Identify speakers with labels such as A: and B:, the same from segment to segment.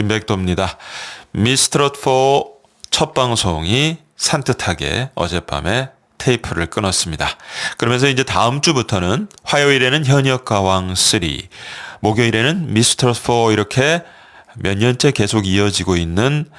A: 김백도입니다. 미스트롯4 첫 방송이 산뜻하게 어젯밤에 테이프를 끊었습니다. 그러면서 이제 다음 주부터는 화요일에는 현역가왕 3, 목요일에는 미스트롯4 이렇게 몇 년째 계속 이어지고 있는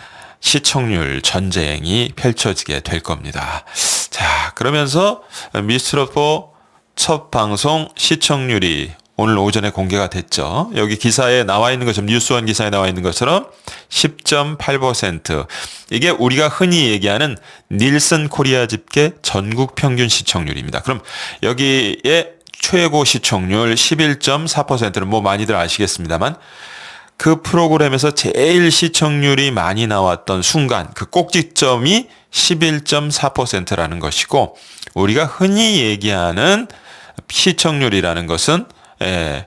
A: 시청률 전쟁이 펼쳐지게 될 겁니다. 자, 그러면서 미스트롯4 첫 방송 시청률이 오늘 오전에 공개가 됐죠. 여기 기사에 나와 있는 것처럼 뉴스원 기사에 나와 있는 것처럼 10.8%. 이게 우리가 흔히 얘기하는 닐슨 코리아 집계 전국 평균 시청률입니다. 그럼 여기에 최고 시청률 11.4%는 뭐 많이들 아시겠습니다만 그 프로그램에서 제일 시청률이 많이 나왔던 순간 그 꼭지점이 11.4%라는 것이고 우리가 흔히 얘기하는 시청률이라는 것은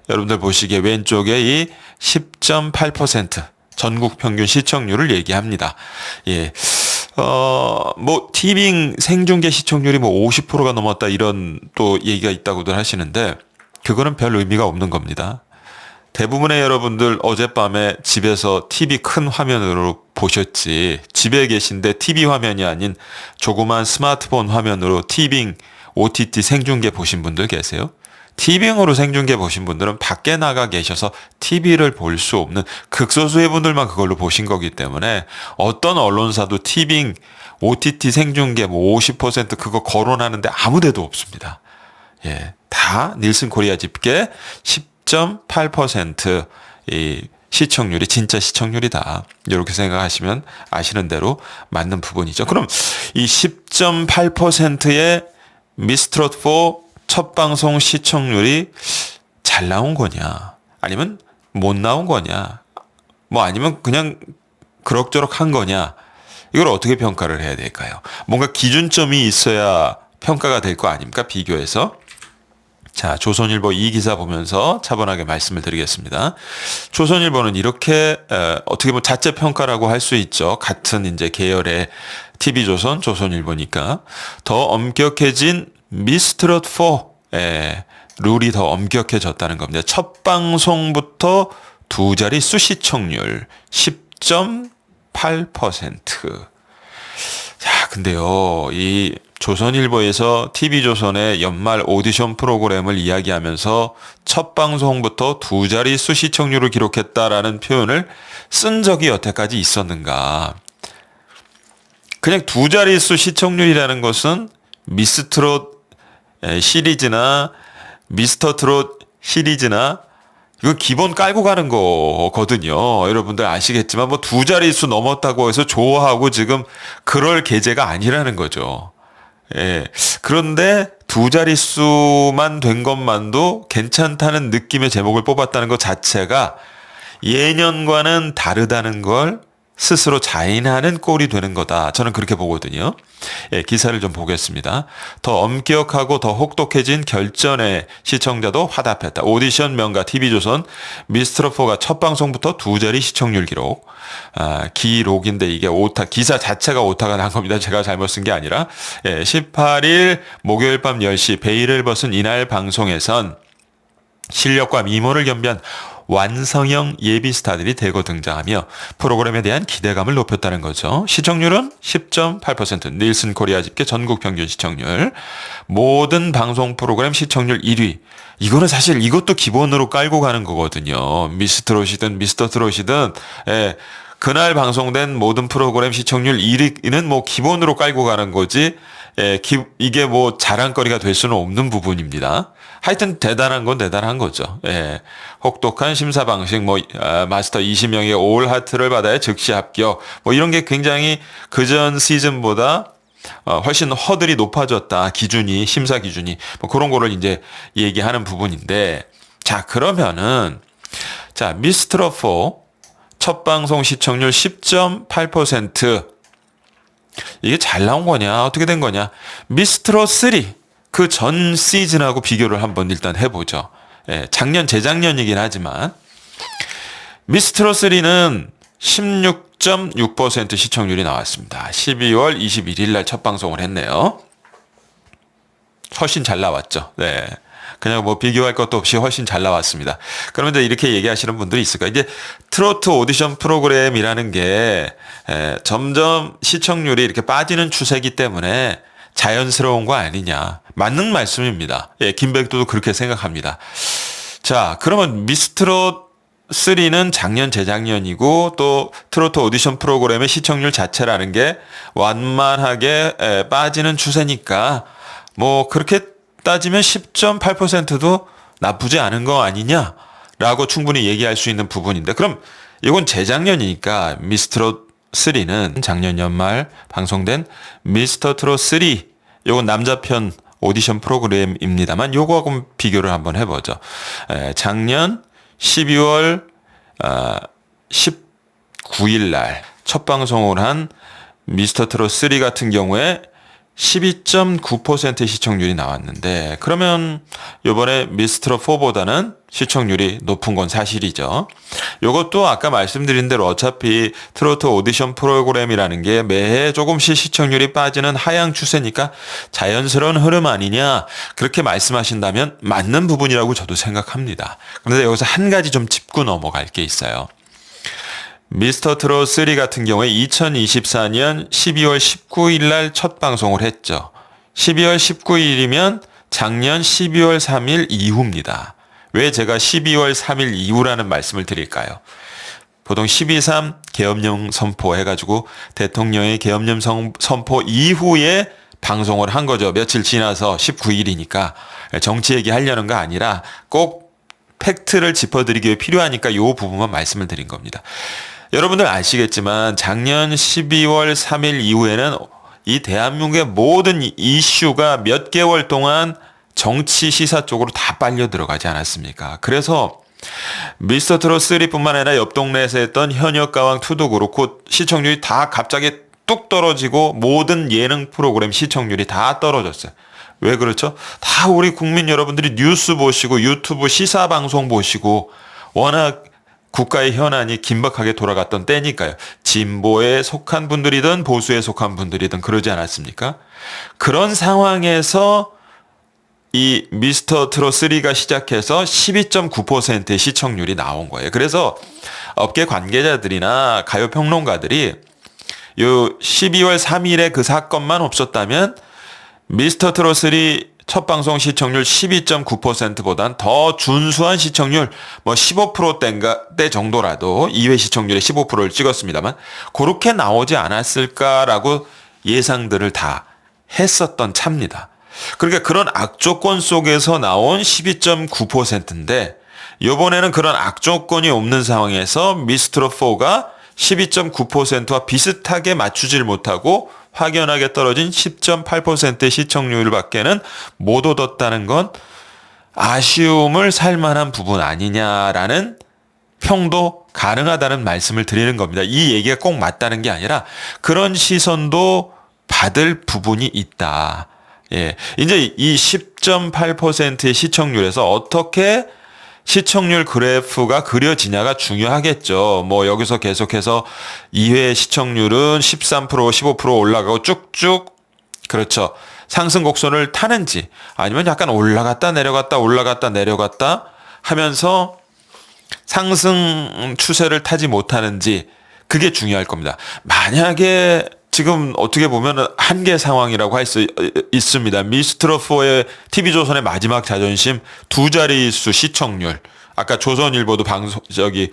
A: 여러분들 보시기에 왼쪽에 이 10.8% 전국 평균 시청률을 얘기합니다. 뭐 티빙 생중계 시청률이 뭐 50%가 넘었다 이런 또 얘기가 있다고들 하시는데 그거는 별 의미가 없는 겁니다. 대부분의 여러분들 어젯밤에 집에서 TV 큰 화면으로 보셨지 집에 계신데 TV 화면이 아닌 조그만 스마트폰 화면으로 티빙 OTT 생중계 보신 분들 계세요? 티빙으로 생중계 보신 분들은 밖에 나가 계셔서 TV를 볼 수 없는 극소수의 분들만 그걸로 보신 거기 때문에 어떤 언론사도 티빙, OTT 생중계 뭐 50% 그거 거론하는데 아무 데도 없습니다. 다 닐슨 코리아 집계 10.8% 이 시청률이 진짜 시청률이다. 이렇게 생각하시면 아시는 대로 맞는 부분이죠. 그럼 이 10.8%의 미스트롯4 첫 방송 시청률이 잘 나온 거냐 아니면 못 나온 거냐 뭐 아니면 그냥 그럭저럭 한 거냐 이걸 어떻게 평가를 해야 될까요? 뭔가 기준점이 있어야 평가가 될 거 아닙니까? 비교해서. 자, 조선일보 이 기사 보면서 차분하게 말씀을 드리겠습니다. 조선일보는 이렇게 어떻게 보면 자체 평가라고 할 수 있죠. 같은 이제 계열의 TV조선, 조선일보니까 더 엄격해진 미스트롯4 룰이 더 엄격해졌다는 겁니다. 첫 방송부터 두 자릿수 시청률 10.8%. 자, 근데요, 이 조선일보에서 TV조선의 연말 오디션 프로그램을 이야기하면서 첫 방송부터 두 자릿수 시청률을 기록했다라는 표현을 쓴 적이 여태까지 있었는가? 그냥 두 자릿수 시청률이라는 것은 미스트롯 시리즈나 미스터 트롯 시리즈나 이거 기본 깔고 가는 거거든요. 여러분들 아시겠지만 뭐 두 자릿수 넘었다고 해서 좋아하고 지금 그럴 계제가 아니라는 거죠. 그런데 두 자릿수만 된 것만도 괜찮다는 느낌의 제목을 뽑았다는 것 자체가 예년과는 다르다는 걸 스스로 자인하는 꼴이 되는 거다. 저는 그렇게 보거든요. 기사를 좀 보겠습니다. 더 엄격하고 더 혹독해진 결전의 시청자도 화답했다. 오디션 명가 TV조선 미스트롯4가 첫 방송부터 두 자리 시청률 기록. 기록인데 이게 오타, 기사 자체가 오타가 난 겁니다. 제가 잘못 쓴 게 아니라. 18일 목요일 밤 10시 베일을 벗은 이날 방송에선 실력과 미모를 겸비한 완성형 예비 스타들이 대거 등장하며 프로그램에 대한 기대감을 높였다는 거죠. 시청률은 10.8%, 닐슨 코리아 집계 전국 평균 시청률, 모든 방송 프로그램 시청률 1위. 이거는 사실 이것도 기본으로 깔고 가는 거거든요. 미스트롯이든 미스터 트롯이든 그날 방송된 모든 프로그램 시청률 1위는 뭐 기본으로 깔고 가는 거지. 이게 뭐 자랑거리가 될 수는 없는 부분입니다. 하여튼 대단한 건 대단한 거죠. 혹독한 심사 방식, 마스터 20명의 올 하트를 받아야 즉시 합격, 뭐 이런 게 굉장히 그전 시즌보다 훨씬 허들이 높아졌다. 기준이, 심사 기준이. 뭐 그런 거를 이제 얘기하는 부분인데, 자, 그러면은, 자, 미스트롯4 첫 방송 시청률 10.8%. 이게 잘 나온 거냐? 어떻게 된 거냐? 미스트롯 3. 그 전 시즌하고 비교를 한번 일단 해보죠. 작년, 재작년이긴 하지만. 미스트롯 3는 16.6% 시청률이 나왔습니다. 12월 21일 날 첫 방송을 했네요. 훨씬 잘 나왔죠. 네. 그냥 뭐 비교할 것도 없이 훨씬 잘 나왔습니다. 그러면 이제 이렇게 얘기하시는 분들이 있을 거예요. 이제 트로트 오디션 프로그램이라는 게 점점 시청률이 이렇게 빠지는 추세이기 때문에 자연스러운 거 아니냐. 맞는 말씀입니다. 예, 김백두도 그렇게 생각합니다. 자, 그러면 미스트롯 3는 작년, 재작년이고 또 트로트 오디션 프로그램의 시청률 자체라는 게 완만하게 빠지는 추세니까 뭐 그렇게 따지면 10.8%도 나쁘지 않은 거 아니냐라고 충분히 얘기할 수 있는 부분인데, 그럼 이건 재작년이니까 미스트롯 3는 작년 연말 방송된 미스터 트롯 3, 이건 남자편 오디션 프로그램입니다만 요거하고 비교를 한번 해보죠. 작년 12월 19일 날 첫 방송을 한 미스터 트롯 3 같은 경우에 12.9% 시청률이 나왔는데, 그러면 요번에 미스트롯 4보다는 시청률이 높은 건 사실이죠. 요것도 아까 말씀드린 대로 어차피 트로트 오디션 프로그램이라는 게 매해 조금씩 시청률이 빠지는 하향 추세니까 자연스러운 흐름 아니냐, 그렇게 말씀하신다면 맞는 부분이라고 저도 생각합니다. 그런데 여기서 한 가지 좀 짚고 넘어갈 게 있어요. 미스터 트롯 3 같은 경우에 2024년 12월 19일 날 첫 방송을 했죠. 12월 19일이면 작년 12월 3일 이후입니다. 왜 제가 12월 3일 이후라는 말씀을 드릴까요? 보통 12.3 계엄령 선포 해가지고 대통령의 계엄령 선포 이후에 방송을 한 거죠. 며칠 지나서 19일이니까 정치 얘기하려는 거 아니라 꼭 팩트를 짚어드리기 위해 필요하니까 이 부분만 말씀을 드린 겁니다. 여러분들 아시겠지만 작년 12월 3일 이후에는 이 대한민국의 모든 이슈가 몇 개월 동안 정치 시사 쪽으로 다 빨려 들어가지 않았습니까? 그래서 미스터 트롯 3뿐만 아니라 옆 동네에서 했던 현역가왕 2도 그렇고 시청률이 다 갑자기 뚝 떨어지고 모든 예능 프로그램 시청률이 다 떨어졌어요. 왜 그렇죠? 다 우리 국민 여러분들이 뉴스 보시고 유튜브 시사 방송 보시고 워낙 국가의 현안이 긴박하게 돌아갔던 때니까요. 진보에 속한 분들이든 보수에 속한 분들이든 그러지 않았습니까? 그런 상황에서 이 미스터 트롯 3가 시작해서 12.9%의 시청률이 나온 거예요. 그래서 업계 관계자들이나 가요 평론가들이 요 12월 3일에 그 사건만 없었다면 미스터 트롯 3 첫 방송 시청률 12.9%보단 더 준수한 시청률, 뭐 15%대 정도라도 2회 시청률에 15%를 찍었습니다만 그렇게 나오지 않았을까라고 예상들을 다 했었던 차입니다. 그러니까 그런 악조건 속에서 나온 12.9%인데 이번에는 그런 악조건이 없는 상황에서 미스트롯 4가 12.9%와 비슷하게 맞추질 못하고 확연하게 떨어진 10.8%의 시청률밖에는 못 얻었다는 건 아쉬움을 살 만한 부분 아니냐라는 평도 가능하다는 말씀을 드리는 겁니다. 이 얘기가 꼭 맞다는 게 아니라 그런 시선도 받을 부분이 있다. 예. 이제 이 10.8%의 시청률에서 어떻게 시청률 그래프가 그려지냐가 중요하겠죠. 뭐 여기서 계속해서 2회 시청률은 13%, 15% 올라가고 쭉쭉 그렇죠. 상승 곡선을 타는지 아니면 약간 올라갔다 내려갔다 올라갔다 내려갔다 하면서 상승 추세를 타지 못하는지 그게 중요할 겁니다. 만약에 지금 어떻게 보면 한계 상황이라고 할 수 있습니다. 미스트롯4의 TV조선의 마지막 자존심 두 자릿수 시청률. 아까 조선일보도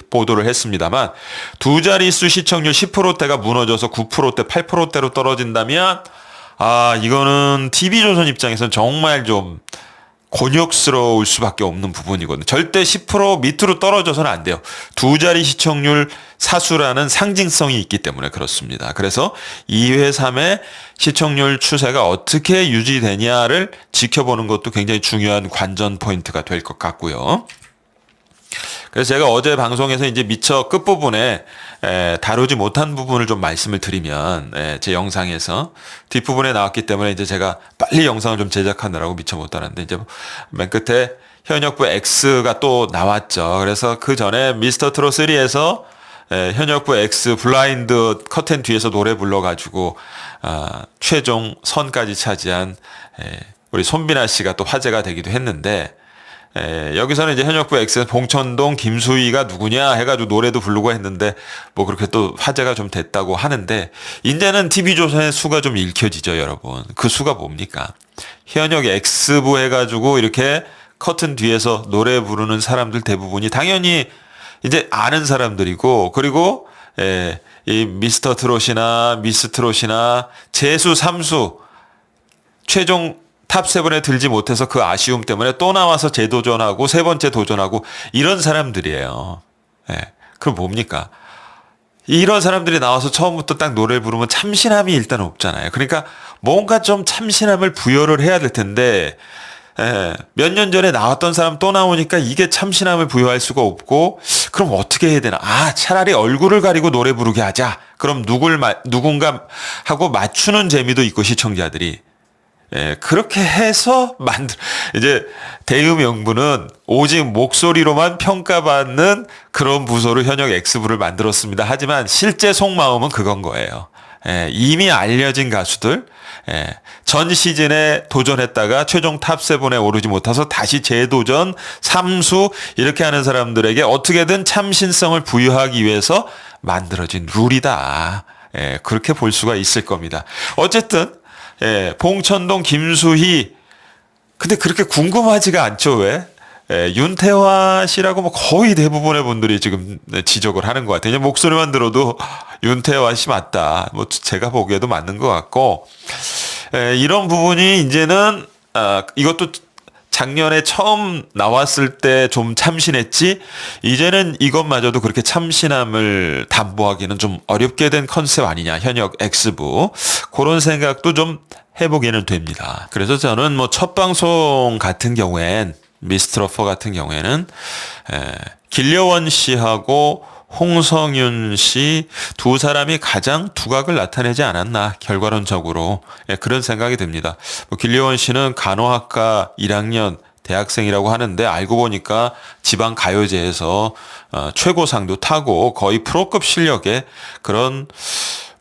A: 보도를 했습니다만 두 자릿수 시청률 10%대가 무너져서 9%대, 8%대로 떨어진다면 이거는 TV조선 입장에서는 정말 좀 곤욕스러울 수밖에 없는 부분이거든요. 절대 10% 밑으로 떨어져서는 안 돼요. 두 자리 시청률 사수라는 상징성이 있기 때문에 그렇습니다. 그래서 2회, 3회 시청률 추세가 어떻게 유지되냐를 지켜보는 것도 굉장히 중요한 관전 포인트가 될 것 같고요. 그래서 제가 어제 방송에서 이제 미처 끝부분에 다루지 못한 부분을 좀 말씀을 드리면 제 영상에서 뒷부분에 나왔기 때문에 이제 제가 빨리 영상을 좀 제작하느라고 미처 못 다뤘는데 이제 맨 끝에 현역부 X가 또 나왔죠. 그래서 그 전에 미스터 트롯 3에서 현역부 X 블라인드 커튼 뒤에서 노래 불러가지고 최종 선까지 차지한 우리 손비나 씨가 또 화제가 되기도 했는데 여기서는 이제 현역부 X에서 봉천동 김수희가 누구냐 해가지고 노래도 부르고 했는데 뭐 그렇게 또 화제가 좀 됐다고 하는데 이제는 TV조선의 수가 좀 읽혀지죠, 여러분. 그 수가 뭡니까? 현역 X부 해가지고 이렇게 커튼 뒤에서 노래 부르는 사람들 대부분이 당연히 이제 아는 사람들이고 그리고 이 미스터 트롯이나 미스 트롯이나 재수 3수 최종 탑7에 들지 못해서 그 아쉬움 때문에 또 나와서 재도전하고 세 번째 도전하고 이런 사람들이에요. 그럼 뭡니까? 이런 사람들이 나와서 처음부터 딱 노래를 부르면 참신함이 일단 없잖아요. 그러니까 뭔가 좀 참신함을 부여를 해야 될 텐데 몇 년 전에 나왔던 사람 또 나오니까 이게 참신함을 부여할 수가 없고 그럼 어떻게 해야 되나? 차라리 얼굴을 가리고 노래 부르게 하자. 그럼 누군가 하고 맞추는 재미도 있고 시청자들이 그렇게 해서 이제 대의명분은 오직 목소리로만 평가받는 그런 부서로 현역 X부를 만들었습니다. 하지만 실제 속마음은 그건 거예요. 이미 알려진 가수들, 전 시즌에 도전했다가 최종 탑7에 오르지 못해서 다시 재도전, 3수 이렇게 하는 사람들에게 어떻게든 참신성을 부여하기 위해서 만들어진 룰이다. 그렇게 볼 수가 있을 겁니다. 어쨌든 봉천동 김수희 근데 그렇게 궁금하지가 않죠. 왜? 윤태화 씨라고 뭐 거의 대부분의 분들이 지금 지적을 하는 것 같아요. 목소리만 들어도 윤태화 씨 맞다. 뭐 제가 보기에도 맞는 것 같고 이런 부분이 이제는 이것도 작년에 처음 나왔을 때 좀 참신했지 이제는 이것마저도 그렇게 참신함을 담보하기는 좀 어렵게 된 컨셉 아니냐. 현역 X부 그런 생각도 좀 해보기는 됩니다. 그래서 저는 뭐 첫 방송 같은 경우엔 미스트로퍼 같은 경우에는 길려원 씨하고 홍성윤 씨 두 사람이 가장 두각을 나타내지 않았나 결과론적으로 그런 생각이 듭니다. 길려원 씨는 간호학과 1학년 대학생이라고 하는데 알고 보니까 지방 가요제에서 최고상도 타고 거의 프로급 실력의 그런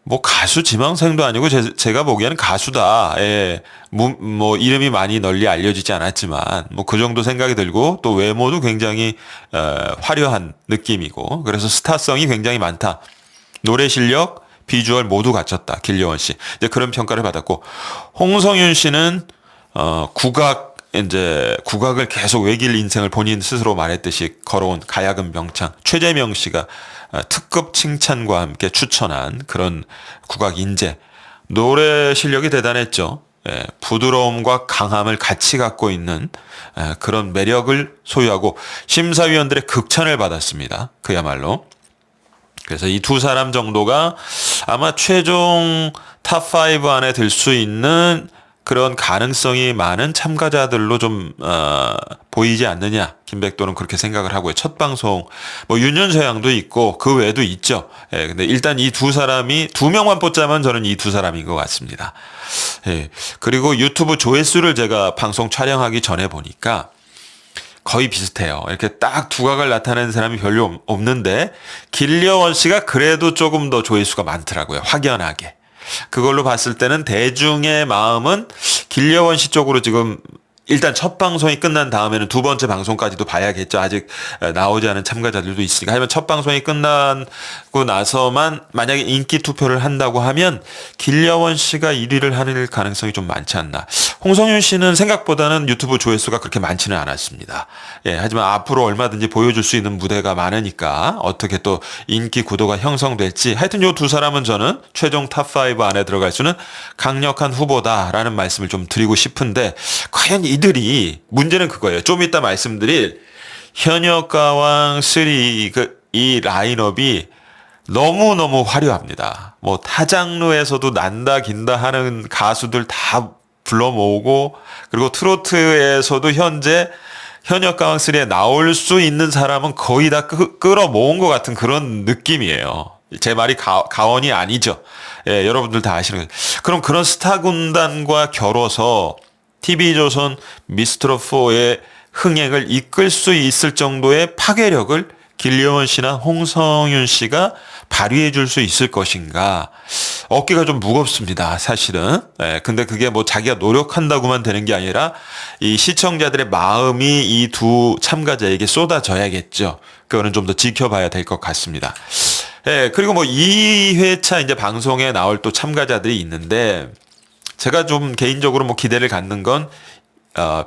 A: 뭐 가수 지망생도 아니고 제가 보기에는 가수다. 뭐 이름이 많이 널리 알려지지 않았지만 뭐 그 정도 생각이 들고 또 외모도 굉장히 화려한 느낌이고 그래서 스타성이 굉장히 많다. 노래 실력, 비주얼 모두 갖췄다. 길려원 씨. 이제 그런 평가를 받았고 홍성윤 씨는 국악을 계속 외길 인생을 본인 스스로 말했듯이 걸어온 가야금 명창 최재명 씨가 특급 칭찬과 함께 추천한 그런 국악 인재 노래 실력이 대단했죠. 부드러움과 강함을 같이 갖고 있는 그런 매력을 소유하고 심사위원들의 극찬을 받았습니다. 그야말로. 그래서 이 두 사람 정도가 아마 최종 탑5 안에 들 수 있는 그런 가능성이 많은 참가자들로 좀 보이지 않느냐. 김백도는 그렇게 생각을 하고요. 첫 방송 뭐 윤현서 양도 있고 그 외에도 있죠. 근데 일단 이 두 사람이 두 명만 뽑자면 저는 이 두 사람인 것 같습니다. 그리고 유튜브 조회수를 제가 방송 촬영하기 전에 보니까 거의 비슷해요. 이렇게 딱 두각을 나타내는 사람이 별로 없는데 길려원 씨가 그래도 조금 더 조회수가 많더라고요. 확연하게. 그걸로 봤을 때는 대중의 마음은 길려원 씨 쪽으로 지금 일단 첫 방송이 끝난 다음에는 두 번째 방송까지도 봐야겠죠. 아직 나오지 않은 참가자들도 있으니까. 하지만 첫 방송이 끝나고 나서만 만약에 인기 투표를 한다고 하면 길려원 씨가 1위를 하는 가능성이 좀 많지 않나. 홍성윤 씨는 생각보다는 유튜브 조회수가 그렇게 많지는 않았습니다. 하지만 앞으로 얼마든지 보여줄 수 있는 무대가 많으니까 어떻게 또 인기 구도가 형성될지 하여튼 요 두 사람은 저는 최종 탑5 안에 들어갈 수는 강력한 후보다라는 말씀을 좀 드리고 싶은데 과연 이들이 문제는 그거예요. 좀 이따 말씀드릴 현역가왕 3 이 라인업이 너무너무 화려합니다. 뭐 타 장르에서도 난다 긴다 하는 가수들 다 불러 모으고 그리고 트로트에서도 현재 현역가왕 3에 나올 수 있는 사람은 거의 다 끌어 모은 것 같은 그런 느낌이에요. 제 말이 가언이 아니죠. 여러분들 다 아시는 거예요. 그럼 그런 스타 군단과 겨뤄서 TV조선 미스트롯4의 흥행을 이끌 수 있을 정도의 파괴력을 길려원 씨나 홍성윤 씨가 발휘해 줄 수 있을 것인가. 어깨가 좀 무겁습니다, 사실은. 예, 근데 그게 뭐 자기가 노력한다고만 되는 게 아니라 이 시청자들의 마음이 이 두 참가자에게 쏟아져야겠죠. 그거는 좀 더 지켜봐야 될 것 같습니다. 예, 그리고 뭐 2회차 이제 방송에 나올 또 참가자들이 있는데 제가 좀 개인적으로 뭐 기대를 갖는 건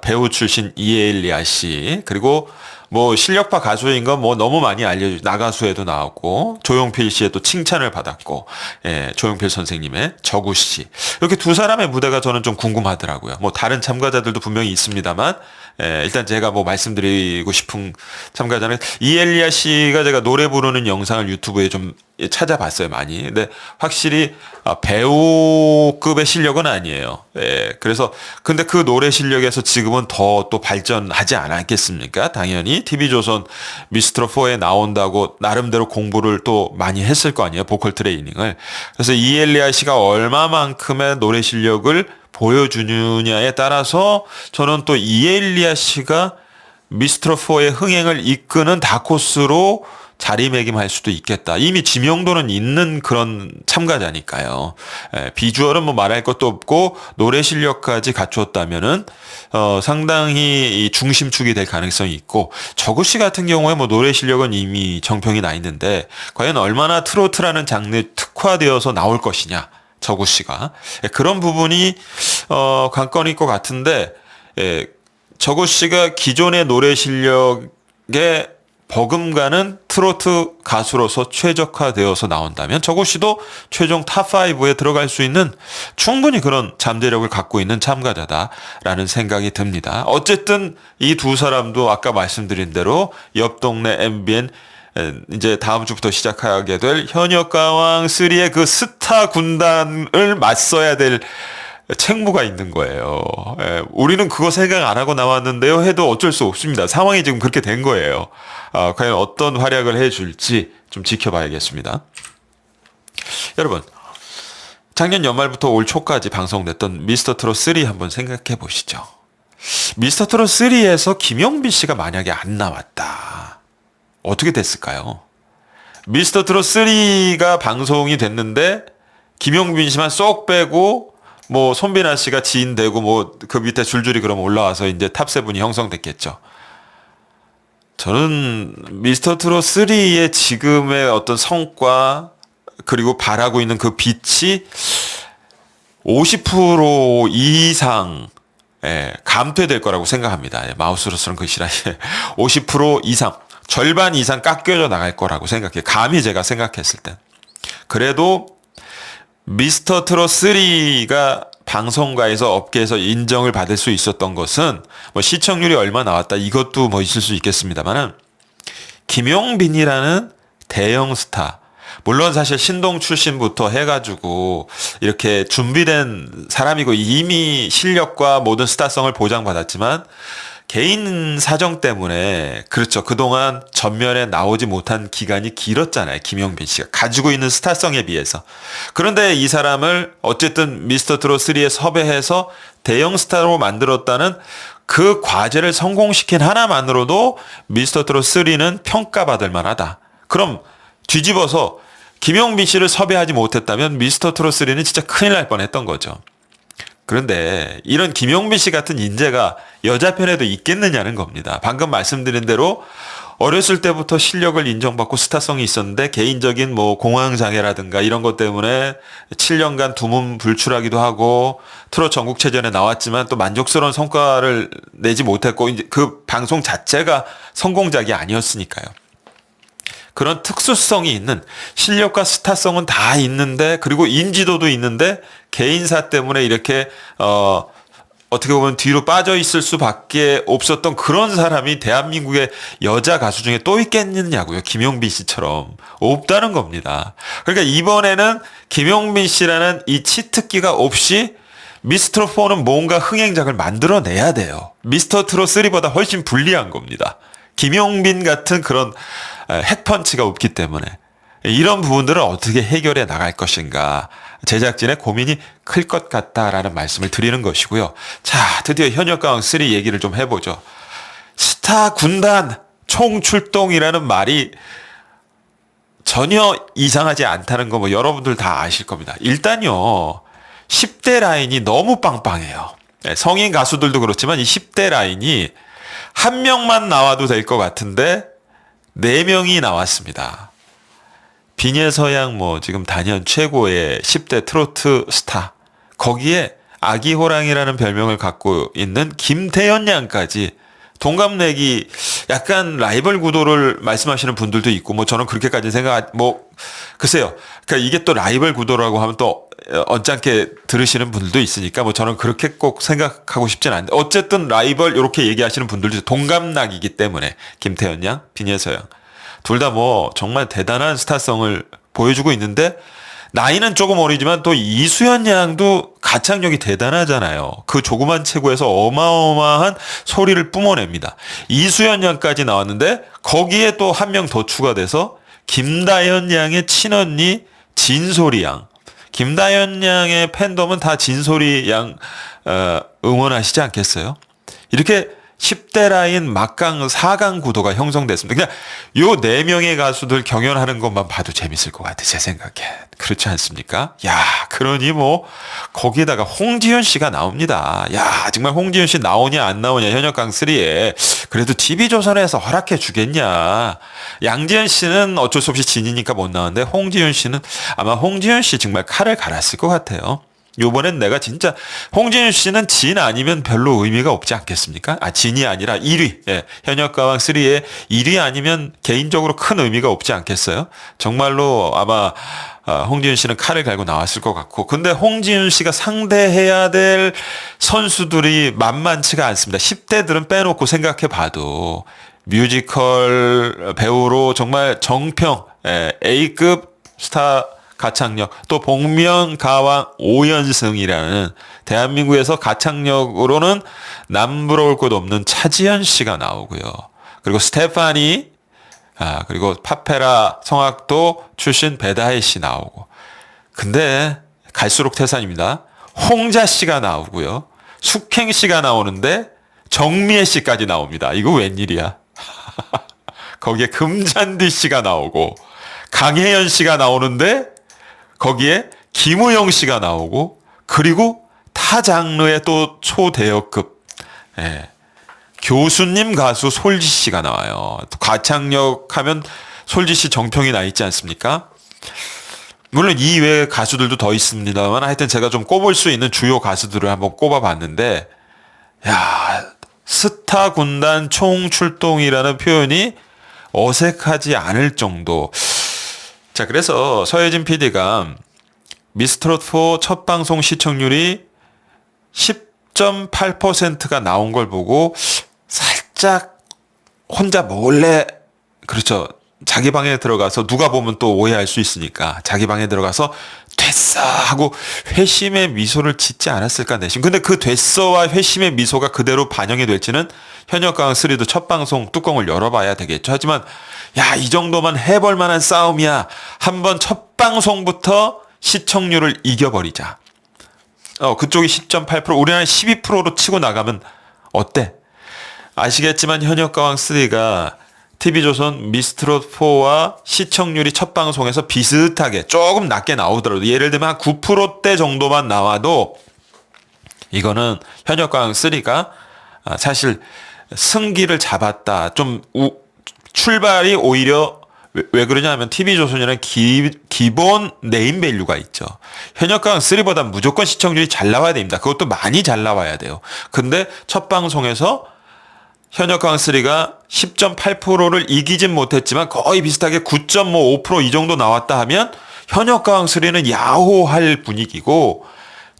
A: 배우 출신 이에일리아 씨, 그리고 뭐 실력파 가수인 건 뭐 너무 많이 알려져, 나가수에도 나왔고 조용필 씨의 또 칭찬을 받았고, 예, 조용필 선생님의 저구 씨, 이렇게 두 사람의 무대가 저는 좀 궁금하더라고요. 뭐 다른 참가자들도 분명히 있습니다만, 예, 일단 제가 뭐 말씀드리고 싶은 참가자는 이엘리아 씨가, 제가 노래 부르는 영상을 유튜브에 좀 찾아봤어요, 많이. 근데 확실히 배우급의 실력은 아니에요. 예, 그래서 근데 그 노래 실력에서 지금은 더 또 발전하지 않았겠습니까? 당연히 TV조선 미스터4에 나온다고 나름대로 공부를 또 많이 했을 거 아니에요, 보컬 트레이닝을. 그래서 이엘리아 씨가 얼마만큼의 노래 실력을 보여주느냐에 따라서 저는 또 이엘리아 씨가 미스터4의 흥행을 이끄는 다코스로 자리매김할 수도 있겠다. 이미 지명도는 있는 그런 참가자니까요. 예, 비주얼은 뭐 말할 것도 없고 노래 실력까지 갖추었다면은 상당히 이 중심축이 될 가능성이 있고, 저구 씨 같은 경우에 뭐 노래 실력은 이미 정평이 나 있는데 과연 얼마나 트로트라는 장르에 특화되어서 나올 것이냐, 저구 씨가. 예, 그런 부분이 관건일 것 같은데, 예, 저구 씨가 기존의 노래 실력에 버금가는 트로트 가수로서 최적화되어서 나온다면 저구 씨도 최종 탑5에 들어갈 수 있는 충분히 그런 잠재력을 갖고 있는 참가자다라는 생각이 듭니다. 어쨌든 이 두 사람도 아까 말씀드린 대로 옆 동네 MBN, 이제 다음 주부터 시작하게 될 현역가왕 3의 그 스타 군단을 맞서야 될 책무가 있는 거예요. 예, 우리는 그거 생각 안 하고 나왔는데요 해도 어쩔 수 없습니다. 상황이 지금 그렇게 된 거예요. 과연 어떤 활약을 해줄지 좀 지켜봐야겠습니다. 여러분, 작년 연말부터 올 초까지 방송됐던 미스터트롯 3 한번 생각해 보시죠. 미스터트롯 3에서 김용빈 씨가 만약에 안 나왔다, 어떻게 됐을까요? 미스터트롯 3가 방송이 됐는데 김용빈 씨만 쏙 빼고 뭐 손빈아 씨가 지인 되고 뭐 그 밑에 줄줄이 그럼 올라와서 이제 탑7이 형성됐겠죠. 저는 미스터트롯 3의 지금의 어떤 성과 그리고 바라고 있는 그 빛이 50% 이상 감퇴될 거라고 생각합니다. 마우스로 쓰는 글씨라 50% 이상, 절반 이상 깎여져 나갈 거라고 생각해요. 감히 제가 생각했을 땐. 그래도 미스터트롯 3가 방송가에서 업계에서 인정을 받을 수 있었던 것은 뭐 시청률이 얼마 나왔다 이것도 뭐 있을 수 있겠습니다만은, 김용빈이라는 대형 스타, 물론 사실 신동 출신부터 해가지고 이렇게 준비된 사람이고 이미 실력과 모든 스타성을 보장받았지만 개인 사정 때문에, 그렇죠, 그동안 전면에 나오지 못한 기간이 길었잖아요. 김용빈 씨가 가지고 있는 스타성에 비해서. 그런데 이 사람을 어쨌든 미스터트롯 3에 섭외해서 대형 스타로 만들었다는 그 과제를 성공시킨 하나만으로도 미스터트롯 3는 평가받을 만하다. 그럼 뒤집어서 김용빈 씨를 섭외하지 못했다면 미스터트롯 3는 진짜 큰일 날 뻔했던 거죠. 그런데 이런 김용빈 씨 같은 인재가 여자 편에도 있겠느냐는 겁니다. 방금 말씀드린 대로 어렸을 때부터 실력을 인정받고 스타성이 있었는데 개인적인 뭐 공황장애라든가 이런 것 때문에 7년간 두문불출하기도 하고 트롯 전국체전에 나왔지만 또 만족스러운 성과를 내지 못했고, 이제 그 방송 자체가 성공작이 아니었으니까요. 그런 특수성이 있는, 실력과 스타성은 다 있는데, 그리고 인지도도 있는데 개인사 때문에 이렇게 어떻게 보면 뒤로 빠져 있을 수밖에 없었던 그런 사람이 대한민국의 여자 가수 중에 또 있겠느냐고요. 김용빈 씨처럼. 없다는 겁니다. 그러니까 이번에는 김용빈 씨라는 이 치트키가 없이 미스터4는 뭔가 흥행작을 만들어내야 돼요. 미스터트롯 3보다 훨씬 불리한 겁니다. 김용빈 같은 그런 핵펀치가 없기 때문에. 이런 부분들을 어떻게 해결해 나갈 것인가, 제작진의 고민이 클 것 같다라는 말씀을 드리는 것이고요. 자, 드디어 현역가왕 3 얘기를 좀 해보죠. 스타 군단 총출동이라는 말이 전혀 이상하지 않다는 거 뭐 여러분들 다 아실 겁니다. 일단요, 10대 라인이 너무 빵빵해요. 네, 성인 가수들도 그렇지만 이 10대 라인이 한 명만 나와도 될 것 같은데 4명이 나왔습니다. 비녀서양 뭐 지금 단연 최고의 10대 트로트 스타. 거기에 아기 호랑이라는 별명을 갖고 있는 김태현 양까지 동갑내기 약간 라이벌 구도를 말씀하시는 분들도 있고 뭐 저는 그렇게까지 글쎄요. 그러니까 이게 또 라이벌 구도라고 하면 또 언짢게 들으시는 분들도 있으니까 뭐 저는 그렇게 꼭 생각하고 싶진 않은데 어쨌든 라이벌 이렇게 얘기하시는 분들도 동갑락이기 때문에 김태현 양, 비녀서 양 둘 다 뭐 정말 대단한 스타성을 보여주고 있는데 나이는 조금 어리지만 또 이수연 양도 가창력이 대단하잖아요. 그 조그만 체구에서 어마어마한 소리를 뿜어냅니다. 이수연 양까지 나왔는데 거기에 또 한 명 더 추가돼서 김다현 양의 친언니 진소리 양. 김다현 양의 팬덤은 다 진소리 양 응원하시지 않겠어요? 이렇게 10대 라인 막강 4강 구도가 형성됐습니다. 그냥 요 4명의 가수들 경연하는 것만 봐도 재밌을 것 같아, 제 생각에. 그렇지 않습니까? 야, 그러니 뭐 거기에다가 홍지윤 씨가 나옵니다. 야, 정말 홍지윤 씨 나오냐 안 나오냐 현역강 3에 그래도 TV조선에서 허락해 주겠냐. 양지연 씨는 어쩔 수 없이 진이니까 못 나오는데 홍지윤 씨는 아마 홍지윤 씨 정말 칼을 갈았을 것 같아요. 요번엔 내가 진짜 홍진유 씨는 진 아니면 별로 의미가 없지 않겠습니까? 진이 아니라 1위. 예, 현역가왕 3에 1위 아니면 개인적으로 큰 의미가 없지 않겠어요? 정말로 아마 홍진유 씨는 칼을 갈고 나왔을 것 같고 근데 홍진유 씨가 상대해야 될 선수들이 만만치가 않습니다. 10대들은 빼놓고 생각해 봐도 뮤지컬 배우로 정말 정평 A급 스타 가창력 또 복면가왕 5연승이라는 대한민국에서 가창력으로는 남부러울 것 없는 차지연 씨가 나오고요. 그리고 스테파니 그리고 파페라 성악도 출신 배다혜 씨 나오고 근데 갈수록 태산입니다. 홍자 씨가 나오고요. 숙행 씨가 나오는데 정미애 씨까지 나옵니다. 이거 웬일이야. 거기에 금잔디 씨가 나오고 강혜연 씨가 나오는데 거기에 김우영 씨가 나오고 그리고 타 장르의 또 초대역급 교수님 가수 솔지 씨가 나와요. 가창력 하면 솔지 씨 정평이 나 있지 않습니까? 물론 이 외의 가수들도 더 있습니다만 하여튼 제가 좀 꼽을 수 있는 주요 가수들을 한번 꼽아봤는데 야, 스타 군단 총출동이라는 표현이 어색하지 않을 정도. 자, 그래서 서혜진 PD가 미스트롯4 첫 방송 시청률이 10.8%가 나온 걸 보고 살짝 혼자 몰래 그렇죠. 자기 방에 들어가서 누가 보면 또 오해할 수 있으니까 자기 방에 들어가서 됐어 하고 회심의 미소를 짓지 않았을까 내심. 근데 그 됐어와 회심의 미소가 그대로 반영이 될지는 현역강 3도 첫 방송 뚜껑을 열어봐야 되겠죠. 하지만 야, 이 정도만 해볼 만한 싸움이야. 한번 첫 방송부터 시청률을 이겨버리자. 그쪽이 10.8% 우리나라 12%로 치고 나가면 어때? 아시겠지만 현역가왕 3가 TV조선 미스트롯4와 시청률이 첫 방송에서 비슷하게 조금 낮게 나오더라도 예를 들면 한 9%대 정도만 나와도 이거는 현역가왕 3가 사실 승기를 잡았다. 좀 출발이 오히려 왜 그러냐면 TV조선이라는 기본 네임밸류가 있죠. 현역가왕 3보다 무조건 시청률이 잘 나와야 됩니다. 그것도 많이 잘 나와야 돼요. 근데 첫 방송에서 현역가왕 3가 10.8%를 이기진 못했지만 거의 비슷하게 9.5% 이 정도 나왔다 하면 현역가왕 3는 야호할 분위기고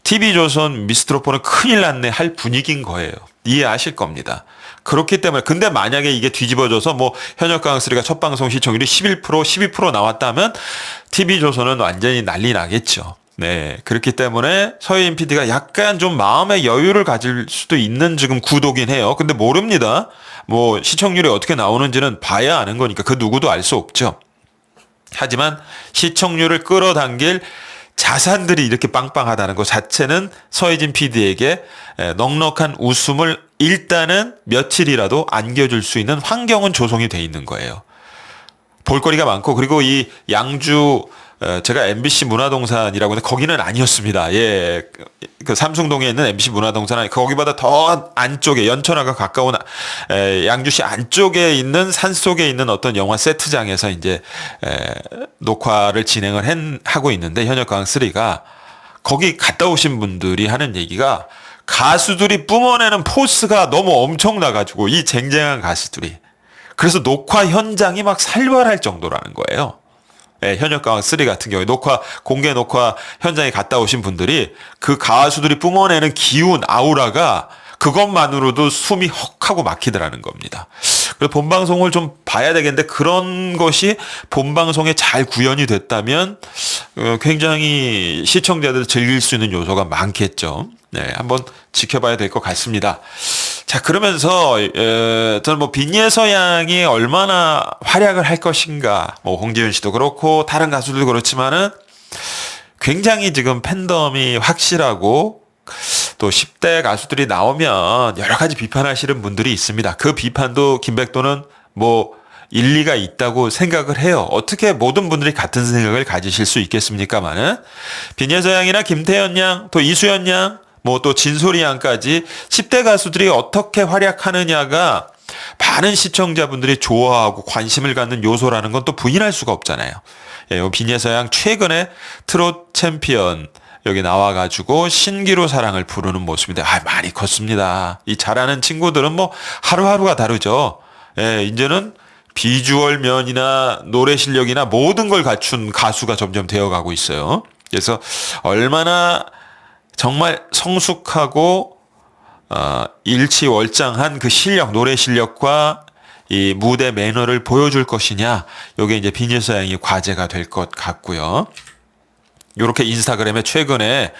A: TV조선 미스트롯4는 큰일 났네 할 분위기인 거예요. 이해하실 겁니다. 그렇기 때문에 근데 만약에 이게 뒤집어져서 뭐 현역가왕 3가 첫 방송 시청률이 11% 12% 나왔다 하면 TV조선은 완전히 난리 나겠죠. 네. 그렇기 때문에 서혜인 PD가 약간 좀 마음의 여유를 가질 수도 있는 지금 구도긴 해요. 근데 모릅니다. 뭐 시청률이 어떻게 나오는지는 봐야 아는 거니까 그 누구도 알 수 없죠. 하지만 시청률을 끌어당길 자산들이 이렇게 빵빵하다는 것 자체는 서혜진 PD에게 넉넉한 웃음을 일단은 며칠이라도 안겨줄 수 있는 환경은 조성이 돼 있는 거예요. 볼거리가 많고, 그리고 이 양주 제가 MBC 문화동산이라고 하는데 거기는 아니었습니다. 예, 그 삼성동에 있는 MBC 문화동산은 거기보다 더 안쪽에 연천하고 가까운 양주시 안쪽에 있는 산속에 있는 어떤 영화 세트장에서 이제 녹화를 진행을 하고 있는데, 현역가왕 3가 거기 갔다 오신 분들이 하는 얘기가, 가수들이 뿜어내는 포스가 너무 엄청나가지고, 이 쟁쟁한 가수들이, 그래서 녹화 현장이 막 살벌할 정도라는 거예요. 예, 현역가왕 3 같은 경우에 공개 녹화 현장에 갔다 오신 분들이 그 가수들이 뿜어내는 기운, 아우라가 그것만으로도 숨이 헉하고 막히더라는 겁니다. 그래서 본방송을 좀 봐야 되겠는데, 그런 것이 본방송에 잘 구현이 됐다면 굉장히 시청자들 즐길 수 있는 요소가 많겠죠. 네, 한번 지켜봐야 될 것 같습니다. 자, 그러면서 저는 뭐 빈예서 양이 얼마나 활약을 할 것인가, 뭐 홍지윤 씨도 그렇고 다른 가수들도 그렇지만은 굉장히 지금 팬덤이 확실하고, 또 10대 가수들이 나오면 여러 가지 비판하시는 분들이 있습니다. 그 비판도 김백도는 뭐 일리가 있다고 생각을 해요. 어떻게 모든 분들이 같은 생각을 가지실 수 있겠습니까마는, 빈예서 양이나 김태현 양, 또 이수연 양, 뭐 또 진솔이 양까지 10대 가수들이 어떻게 활약하느냐가 많은 시청자분들이 좋아하고 관심을 갖는 요소라는 건 또 부인할 수가 없잖아요. 예, 빈예서 양 최근에 트롯 챔피언 여기 나와가지고 신기루 사랑을 부르는 모습인데, 많이 컸습니다. 이 잘하는 친구들은 뭐 하루하루가 다르죠. 예, 이제는 비주얼 면이나 노래 실력이나 모든 걸 갖춘 가수가 점점 되어가고 있어요. 그래서 얼마나 정말 성숙하고 일치월장한 그 실력, 노래 실력과 이 무대 매너를 보여줄 것이냐, 요게 이제 빈예서 양이 과제가 될 것 같고요. 요렇게 인스타그램에 최근에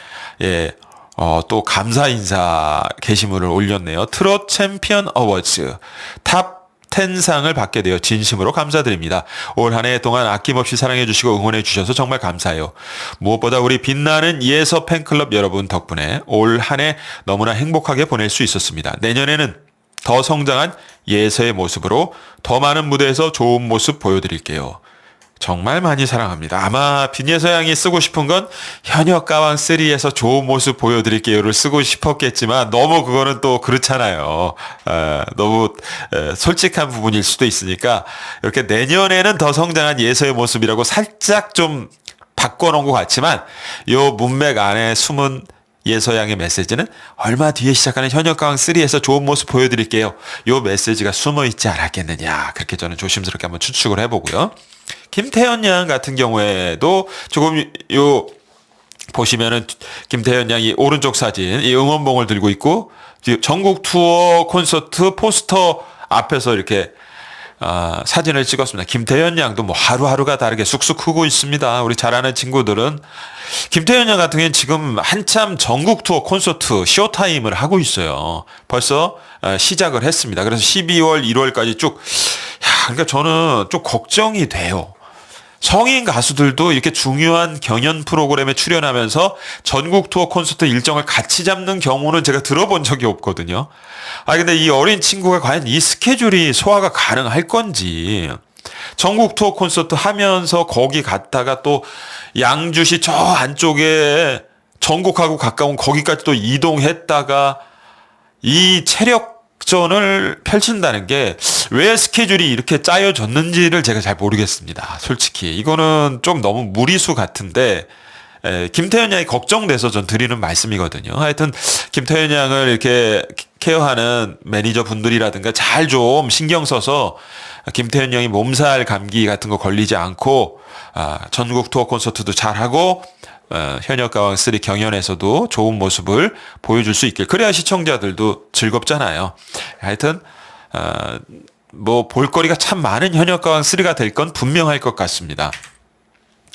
A: 또 감사 인사 게시물을 올렸네요. 트롯 챔피언 어워즈 탑 10상을 받게 되어 진심으로 감사드립니다. 올 한 해 동안 아낌없이 사랑해 주시고 응원해 주셔서 정말 감사해요. 무엇보다 우리 빛나는 예서 팬클럽 여러분 덕분에 올 한 해 너무나 행복하게 보낼 수 있었습니다. 내년에는 더 성장한 예서의 모습으로 더 많은 무대에서 좋은 모습 보여드릴게요. 정말 많이 사랑합니다. 아마 빈예서 양이 쓰고 싶은 건 현역가왕 3에서 좋은 모습 보여드릴게요를 쓰고 싶었겠지만, 너무 그거는 또 그렇잖아요. 너무 솔직한 부분일 수도 있으니까, 이렇게 내년에는 더 성장한 예서의 모습이라고 살짝 좀 바꿔놓은 것 같지만, 요 문맥 안에 숨은 예서 양의 메시지는 얼마 뒤에 시작하는 현역가왕 3에서 좋은 모습 보여드릴게요. 요 메시지가 숨어 있지 않았겠느냐, 그렇게 저는 조심스럽게 한번 추측을 해보고요. 김태현 양 같은 경우에도 조금 보시면은 김태현 양이 오른쪽 사진, 이 응원봉을 들고 있고, 전국 투어 콘서트 포스터 앞에서 이렇게 사진을 찍었습니다. 김태현 양도 뭐 하루하루가 다르게 쑥쑥 크고 있습니다. 우리 잘 아는 친구들은 김태현 양 같은 경우는 지금 한참 전국 투어 콘서트 쇼타임을 하고 있어요. 벌써 시작을 했습니다. 그래서 12월, 1월까지 쭉. 그러니까 저는 좀 걱정이 돼요. 성인 가수들도 이렇게 중요한 경연 프로그램에 출연하면서 전국 투어 콘서트 일정을 같이 잡는 경우는 제가 들어본 적이 없거든요. 근데 이 어린 친구가 과연 이 스케줄이 소화가 가능할 건지, 전국 투어 콘서트 하면서 거기 갔다가 또 양주시 저 안쪽에 전국하고 가까운 거기까지 또 이동했다가 이 체력전을 펼친다는 게 왜 스케줄이 이렇게 짜여졌는지를 제가 잘 모르겠습니다. 솔직히 이거는 좀 너무 무리수 같은데, 김태현 양이 걱정돼서 전 드리는 말씀이거든요. 하여튼 김태현 양을 이렇게 케어하는 매니저 분들이라든가 잘 좀 신경 써서 김태현 양이 몸살 감기 같은 거 걸리지 않고 전국 투어 콘서트도 잘하고 현역가왕 3 경연에서도 좋은 모습을 보여줄 수 있길, 그래야 시청자들도 즐겁잖아요. 하여튼 뭐 볼거리가 참 많은 현역가왕 3가 될 건 분명할 것 같습니다.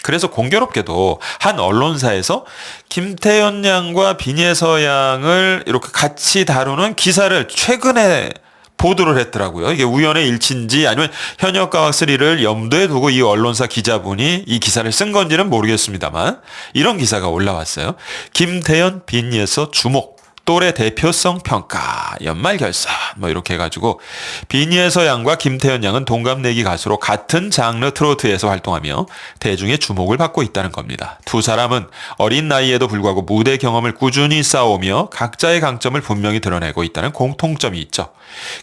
A: 그래서 공교롭게도 한 언론사에서 김태현 양과 빈예서 양을 이렇게 같이 다루는 기사를 최근에 보도를 했더라고요. 이게 우연의 일치인지 아니면 현역가왕 3를 염두에 두고 이 언론사 기자분이 이 기사를 쓴 건지는 모르겠습니다만, 이런 기사가 올라왔어요. 김태현, 빈예서 주목. 또래 대표성 평가, 연말 결산 뭐 이렇게 해가지고 비니에서 양과 김태현 양은 동갑내기 가수로 같은 장르 트로트에서 활동하며 대중의 주목을 받고 있다는 겁니다. 두 사람은 어린 나이에도 불구하고 무대 경험을 꾸준히 쌓아오며 각자의 강점을 분명히 드러내고 있다는 공통점이 있죠.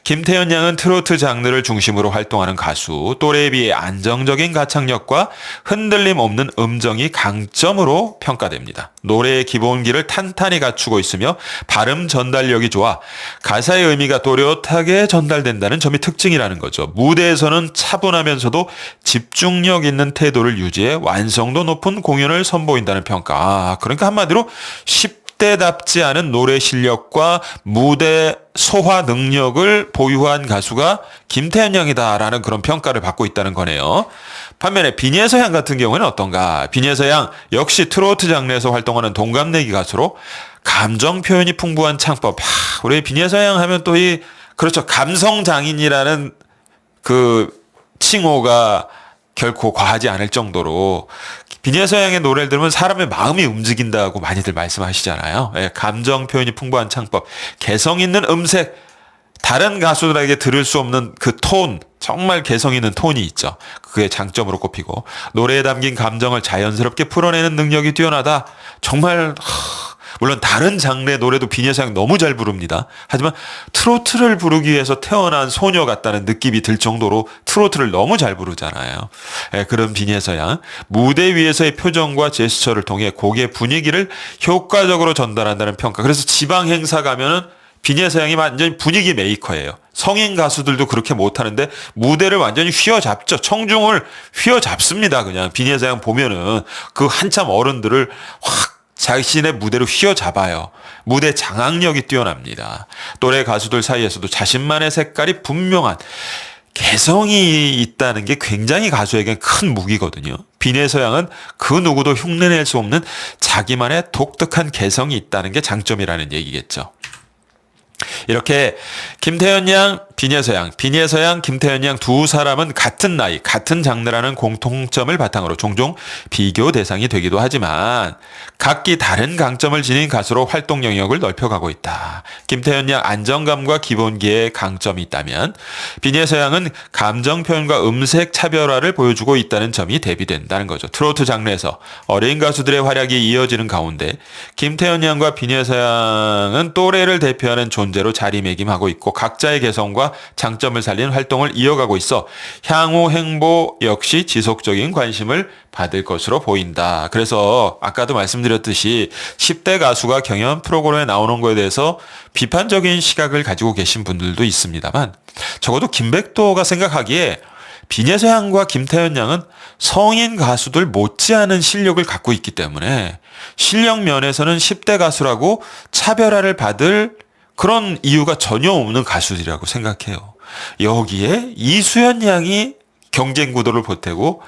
A: 김태현 양은 트로트 장르를 중심으로 활동하는 가수, 또래에 비해 안정적인 가창력과 흔들림 없는 음정이 강점으로 평가됩니다. 노래의 기본기를 탄탄히 갖추고 있으며 발음 전달력이 좋아 가사의 의미가 또렷하게 전달된다는 점이 특징이라는 거죠. 무대에서는 차분하면서도 집중력 있는 태도를 유지해 완성도 높은 공연을 선보인다는 평가. 그러니까 한마디로 10대답지 않은 노래 실력과 무대 소화 능력을 보유한 가수가 김태현 양이다라는 그런 평가를 받고 있다는 거네요. 반면에 비니에서 양 같은 경우는 어떤가? 비니에서 양 역시 트로트 장르에서 활동하는 동갑내기 가수로 감정 표현이 풍부한 창법. 우리 비니에서 양 하면 또 그렇죠. 감성 장인이라는 그 칭호가 결코 과하지 않을 정도로 비니에서 양의 노래를 들으면 사람의 마음이 움직인다고 많이들 말씀하시잖아요. 예, 감정 표현이 풍부한 창법, 개성 있는 음색, 다른 가수들에게 들을 수 없는 그 톤, 정말 개성 있는 톤이 있죠. 그게 장점으로 꼽히고 노래에 담긴 감정을 자연스럽게 풀어내는 능력이 뛰어나다. 정말 물론 다른 장르의 노래도 비니에서 양 너무 잘 부릅니다. 하지만 트로트를 부르기 위해서 태어난 소녀 같다는 느낌이 들 정도로 트로트를 너무 잘 부르잖아요. 그런 비니에서 양 무대 위에서의 표정과 제스처를 통해 곡의 분위기를 효과적으로 전달한다는 평가. 그래서 지방 행사 가면은 비니에서 양이 완전히 분위기 메이커예요. 성인 가수들도 그렇게 못하는데 무대를 완전히 휘어잡죠. 청중을 휘어잡습니다. 그냥 비니에서 양 보면은 그 한참 어른들을 확 자신의 무대로 휘어잡아요. 무대 장악력이 뛰어납니다. 또래 가수들 사이에서도 자신만의 색깔이 분명한 개성이 있다는 게 굉장히 가수에겐 큰 무기거든요. 비니에서 양은 그 누구도 흉내낼 수 없는 자기만의 독특한 개성이 있다는 게 장점이라는 얘기겠죠. 이렇게 김태현 양, 비니에서 양, 김태현 양 두 사람은 같은 나이, 같은 장르라는 공통점을 바탕으로 종종 비교 대상이 되기도 하지만 각기 다른 강점을 지닌 가수로 활동 영역을 넓혀가고 있다. 김태현 양 안정감과 기본기에 강점이 있다면 비니에서 양은 감정 표현과 음색 차별화를 보여주고 있다는 점이 대비된다는 거죠. 트로트 장르에서 어린 가수들의 활약이 이어지는 가운데 김태현 양과 비니에서 양은 또래를 대표하는 존재로 자리매김하고 있고 각자의 개성과 장점을 살린 활동을 이어가고 있어 향후 행보 역시 지속적인 관심을 받을 것으로 보인다. 그래서 아까도 말씀드렸듯이 10대 가수가 경연 프로그램에 나오는 거에 대해서 비판적인 시각을 가지고 계신 분들도 있습니다만 적어도 김백도가 생각하기에 비니에서 양과 김태현 양은 성인 가수들 못지않은 실력을 갖고 있기 때문에 실력 면에서는 10대 가수라고 차별화를 받을 그런 이유가 전혀 없는 가수들이라고 생각해요. 여기에 이수연 양이 경쟁 구도를 보태고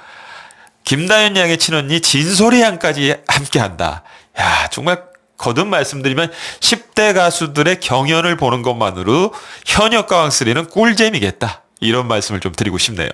A: 김다현 양의 친언니 진솔이 양까지 함께한다. 야, 정말 거듭 말씀드리면 10대 가수들의 경연을 보는 것만으로 현역 가왕3는 꿀잼이겠다. 이런 말씀을 좀 드리고 싶네요.